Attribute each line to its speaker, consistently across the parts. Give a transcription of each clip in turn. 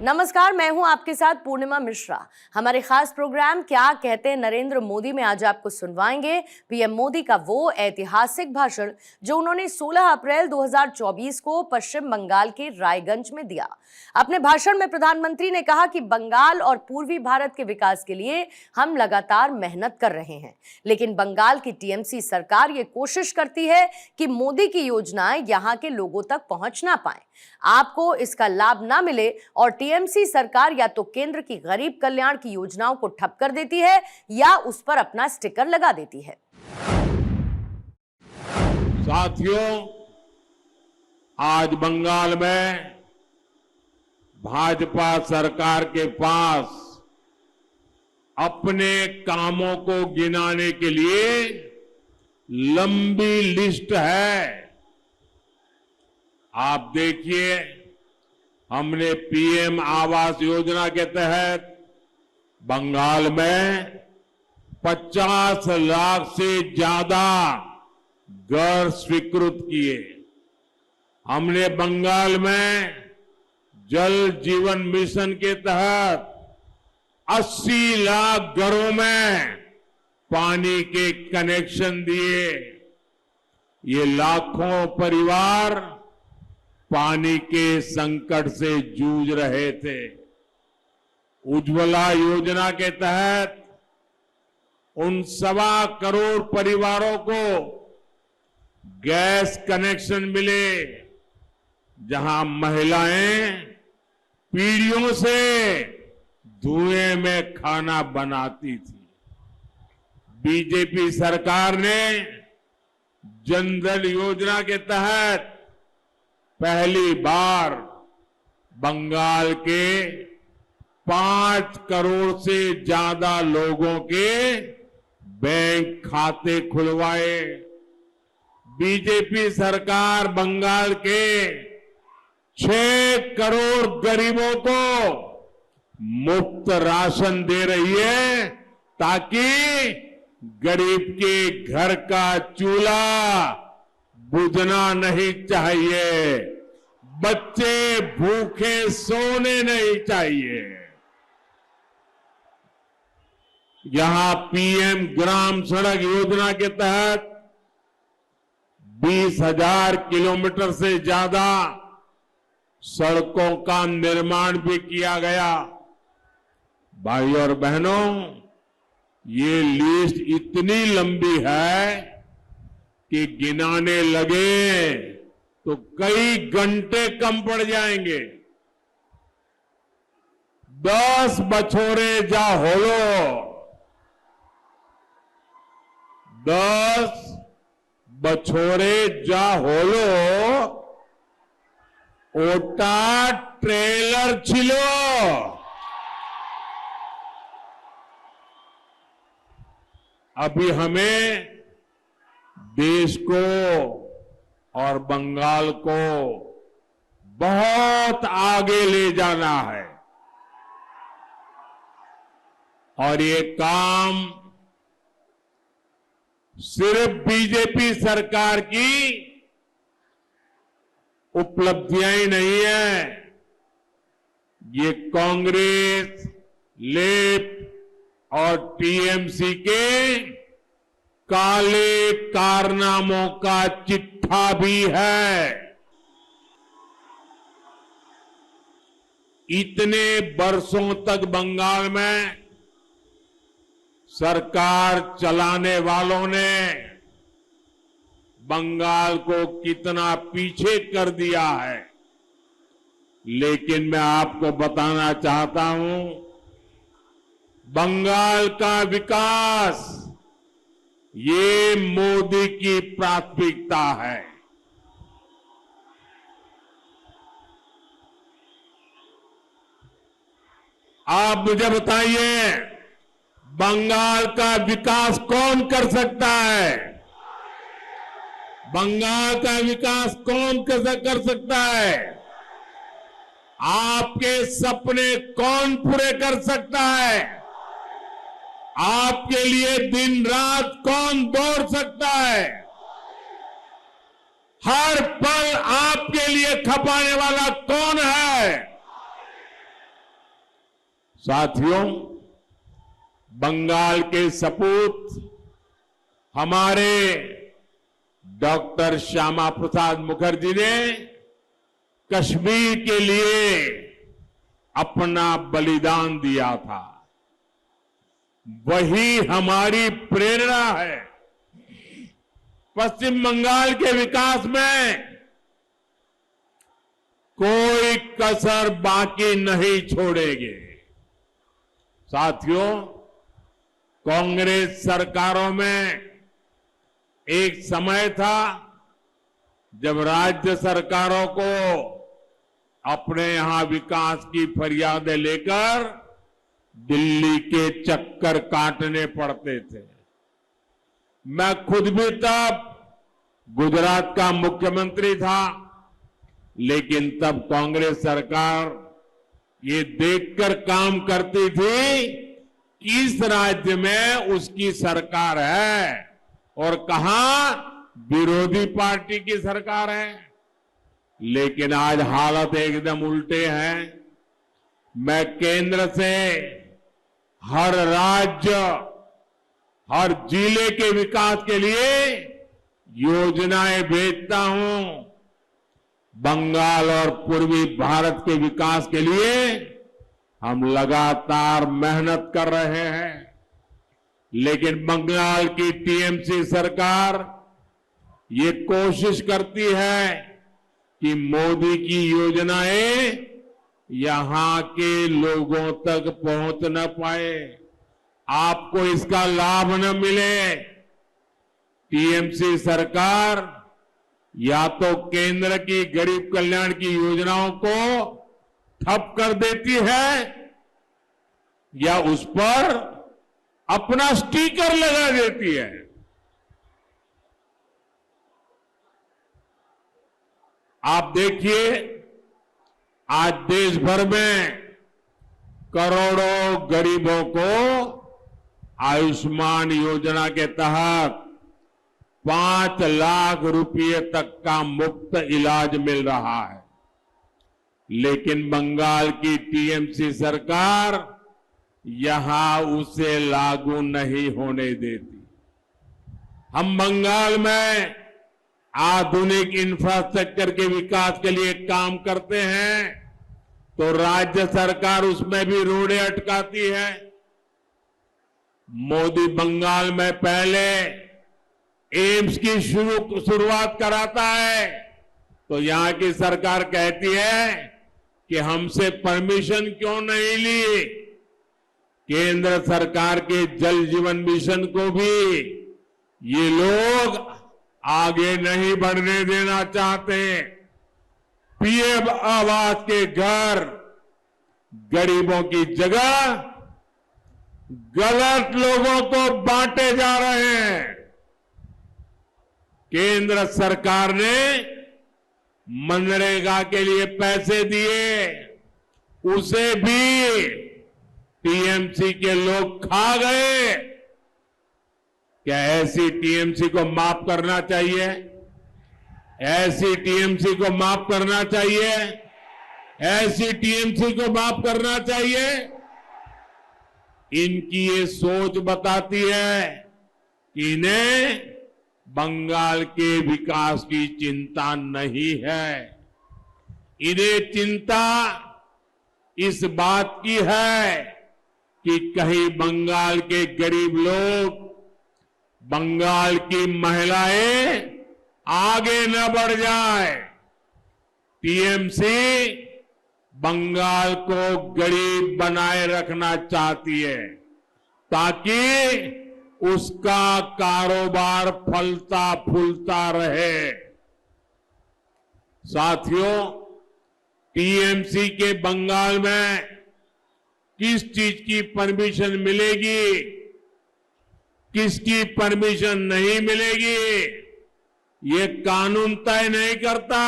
Speaker 1: नमस्कार, मैं हूं आपके साथ पूर्णिमा मिश्रा। हमारे खास प्रोग्राम क्या कहते हैं नरेंद्र मोदी में आज आपको सुनवाएंगे पीएम मोदी का वो ऐतिहासिक भाषण जो उन्होंने 16 अप्रैल 2024 को पश्चिम बंगाल के रायगंज में दिया। अपने भाषण में प्रधानमंत्री ने कहा कि बंगाल और पूर्वी भारत के विकास के लिए हम लगातार मेहनत कर रहे हैं, लेकिन बंगाल की टीएमसी सरकार ये कोशिश करती है कि मोदी की योजनाएं यहां के लोगों तक पहुंच ना पाए, आपको इसका लाभ ना मिले और टीएमसी सरकार या तो केंद्र की गरीब कल्याण की योजनाओं को ठप कर देती है या उस पर अपना स्टिकर लगा देती है।
Speaker 2: साथियों, आज बंगाल में भाजपा सरकार के पास अपने कामों को गिनाने के लिए लंबी लिस्ट है। आप देखिए, हमने पीएम आवास योजना के तहत बंगाल में 50 लाख से ज्यादा घर स्वीकृत किए। हमने बंगाल में जल जीवन मिशन के तहत 80 लाख घरों में पानी के कनेक्शन दिए। ये लाखों परिवार पानी के संकट से जूझ रहे थे। उज्ज्वला योजना के तहत उन 1.25 करोड़ परिवारों को गैस कनेक्शन मिले जहां महिलाएं पीढ़ियों से धुएं में खाना बनाती थी। बीजेपी सरकार ने जनधन योजना के तहत पहली बार बंगाल के 5 करोड़ से ज्यादा लोगों के बैंक खाते खुलवाए। बीजेपी सरकार बंगाल के 6 करोड़ गरीबों को मुफ्त राशन दे रही है ताकि गरीब के घर का चूल्हा बुझना नहीं चाहिए, बच्चे भूखे सोने नहीं चाहिए। यहां पीएम ग्राम सड़क योजना के तहत 20,000 किलोमीटर से ज्यादा सड़कों का निर्माण भी किया गया। भाई और बहनों, ये लिस्ट इतनी लंबी है कि गिनाने लगे तो कई घंटे कम पड़ जाएंगे। 10 बछोरे जा होलो, 10 बछोरे जा होलो, ओटा ट्रेलर छिलो। अभी हमें देश को और बंगाल को बहुत आगे ले जाना है और ये काम सिर्फ बीजेपी सरकार की उपलब्धियां ही नहीं है, ये कांग्रेस, लेफ्ट और टीएमसी के काले कारनामों का चिट्ठा भी है। इतने वर्षों तक बंगाल में सरकार चलाने वालों ने बंगाल को कितना पीछे कर दिया है, लेकिन मैं आपको बताना चाहता हूं, बंगाल का विकास ये मोदी की प्राथमिकता है। आप मुझे बताइए, बंगाल का विकास कौन कर सकता है? बंगाल का विकास कौन कर सकता है? आपके सपने कौन पूरे कर सकता है? आपके लिए दिन रात कौन दौड़ सकता है? हर पल आपके लिए खपाने वाला कौन है? साथियों, बंगाल के सपूत हमारे डॉक्टर श्यामा प्रसाद मुखर्जी ने कश्मीर के लिए अपना बलिदान दिया था। वही हमारी प्रेरणा है। पश्चिम बंगाल के विकास में कोई कसर बाकी नहीं छोड़ेंगे। साथियों, कांग्रेस सरकारों में एक समय था जब राज्य सरकारों को अपने यहां विकास की फरियादें लेकर दिल्ली के चक्कर काटने पड़ते थे। मैं खुद भी तब गुजरात का मुख्यमंत्री था, लेकिन तब कांग्रेस सरकार ये देखकर काम करती थी कि इस राज्य में उसकी सरकार है और कहां विरोधी पार्टी की सरकार है। लेकिन आज हालत एकदम उल्टे हैं। मैं केंद्र से हर राज्य, हर जिले के विकास के लिए योजनाएं भेजता हूं। बंगाल और पूर्वी भारत के विकास के लिए हम लगातार मेहनत कर रहे हैं। लेकिन बंगाल की टीएमसी सरकार ये कोशिश करती है कि मोदी की योजनाएं यहां के लोगों तक पहुंच न पाए, आपको इसका लाभ न मिले। टीएमसी सरकार या तो केंद्र की गरीब कल्याण की योजनाओं को ठप कर देती है या उस पर अपना स्टिकर लगा देती है। आप देखिए, आज देश भर में करोड़ों गरीबों को आयुष्मान योजना के तहत 5 लाख रुपए तक का मुफ्त इलाज मिल रहा है। लेकिन बंगाल की टीएमसी सरकार यहां उसे लागू नहीं होने देती। हम बंगाल में आधुनिक इंफ्रास्ट्रक्चर के विकास के लिए काम करते हैं तो राज्य सरकार उसमें भी रोड़े अटकाती है। मोदी बंगाल में पहले एम्स की शुरुआत कराता है तो यहां की सरकार कहती है कि हमसे परमिशन क्यों नहीं ली। केंद्र सरकार के जल जीवन मिशन को भी ये लोग आगे नहीं बढ़ने देना चाहते। पीएम आवास के घर गरीबों की जगह गलत लोगों को बांटे जा रहे हैं। केंद्र सरकार ने मनरेगा के लिए पैसे दिए, उसे भी टीएमसी के लोग खा गए। क्या ऐसी टीएमसी को माफ करना चाहिए? ऐसी टीएमसी को माफ करना चाहिए? ऐसी टीएमसी को माफ करना चाहिए? इनकी ये सोच बताती है कि इन्हें बंगाल के विकास की चिंता नहीं है। इन्हें चिंता इस बात की है कि कहीं बंगाल के गरीब लोग, बंगाल की महिलाएं आगे न बढ़ जाए। टीएमसी बंगाल को गरीब बनाए रखना चाहती है ताकि उसका कारोबार फलता फूलता रहे। साथियों, टीएमसी के बंगाल में किस चीज की परमिशन मिलेगी, किसकी परमिशन नहीं मिलेगी, ये कानून तय नहीं करता।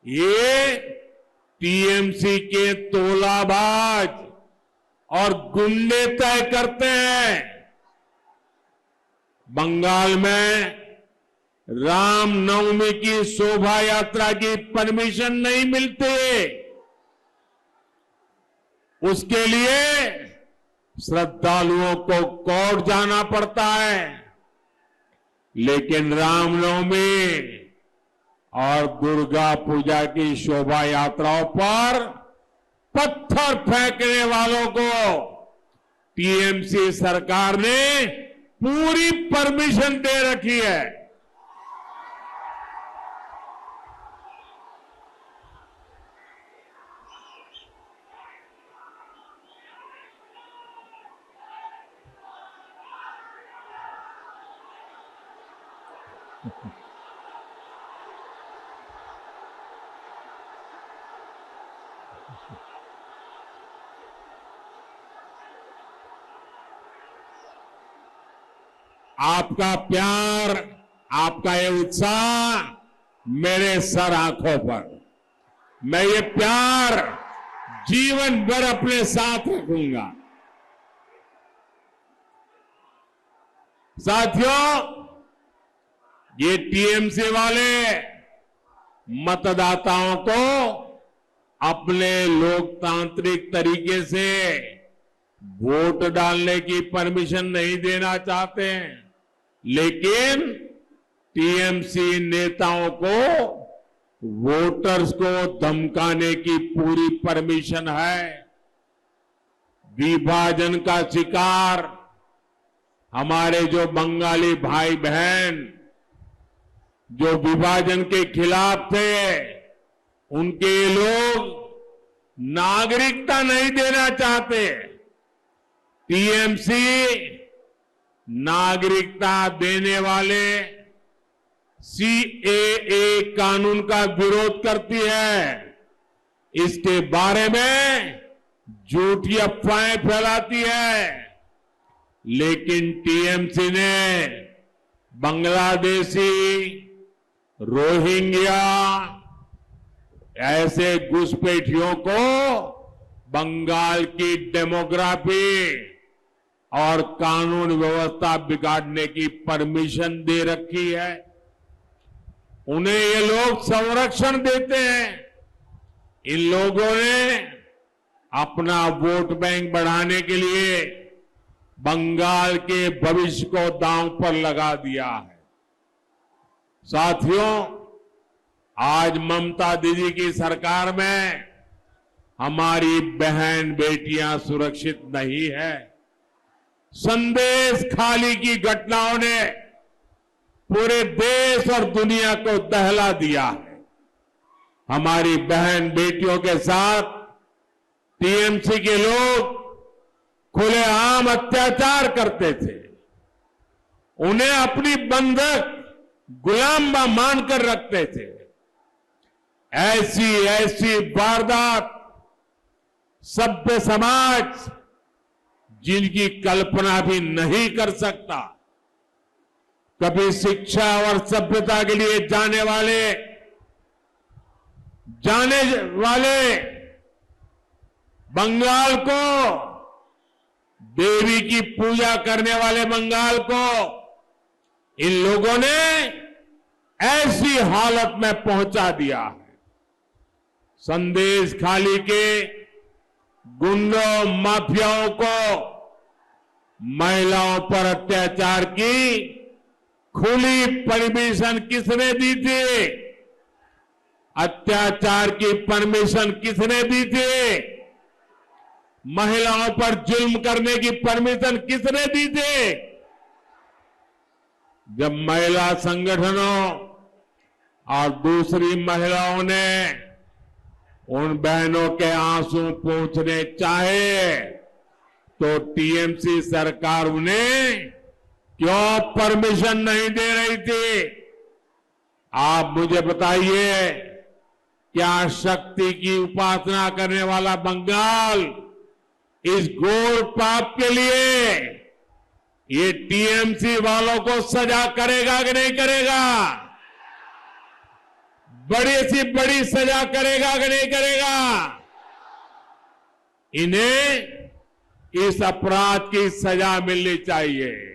Speaker 2: ये टीएमसी के तोलाबाज और गुंडे तय करते हैं। बंगाल में रामनवमी की शोभा यात्रा की परमिशन नहीं मिलती। उसके लिए श्रद्धालुओं को कोर्ट जाना पड़ता है, लेकिन रामनवमी और दुर्गा पूजा की शोभा यात्राओं पर पत्थर फेंकने वालों को टीएमसी सरकार ने पूरी परमिशन दे रखी है। आपका प्यार, आपका ये उत्साह मेरे सर आंखों पर, मैं ये प्यार जीवन भर अपने साथ रखूंगा। साथियों, ये टीएमसी वाले मतदाताओं को अपने लोकतांत्रिक तरीके से वोट डालने की परमिशन नहीं देना चाहते हैं, लेकिन टीएमसी नेताओं को वोटर्स को धमकाने की पूरी परमिशन है। विभाजन का शिकार हमारे जो बंगाली भाई बहन जो विभाजन के खिलाफ थे, उनके लोग नागरिकता नहीं देना चाहते। टीएमसी नागरिकता देने वाले सीएए कानून का विरोध करती है, इसके बारे में झूठी अफवाहें फैलाती है, लेकिन टीएमसी ने बांग्लादेशी, रोहिंग्या ऐसे घुसपैठियों को बंगाल की डेमोग्राफी और कानून व्यवस्था बिगाड़ने की परमिशन दे रखी है। उन्हें ये लोग संरक्षण देते हैं। इन लोगों ने अपना वोट बैंक बढ़ाने के लिए बंगाल के भविष्य को दांव पर लगा दिया है। साथियों, आज ममता दीदी की सरकार में हमारी बहन बेटियां सुरक्षित नहीं है। संदेश खाली की घटनाओं ने पूरे देश और दुनिया को दहला दिया है। हमारी बहन बेटियों के साथ टीएमसी के लोग खुलेआम अत्याचार करते थे, उन्हें अपनी बंधक गुलाम मानकर रखते थे। ऐसी वारदात सभ्य समाज जिनकी कल्पना भी नहीं कर सकता। कभी शिक्षा और सभ्यता के लिए जाने वाले बंगाल को, देवी की पूजा करने वाले बंगाल को इन लोगों ने ऐसी हालत में पहुंचा दिया है। संदेश खाली के गुंडों माफियाओं को महिलाओं पर अत्याचार की खुली परमिशन किसने दी थी? अत्याचार की परमिशन किसने दी थी? महिलाओं पर जुल्म करने की परमिशन किसने दी थी? जब महिला संगठनों और दूसरी महिलाओं ने उन बहनों के आंसू पोंछने चाहे तो टीएमसी सरकार उन्हें क्यों परमिशन नहीं दे रही थी? आप मुझे बताइए, क्या शक्ति की उपासना करने वाला बंगाल इस घोर पाप के लिए ये टीएमसी वालों को सजा करेगा कि नहीं करेगा? बड़ी सी बड़ी सजा करेगा कि नहीं करेगा? इन्हें इस अपराध की सजा मिलनी चाहिए।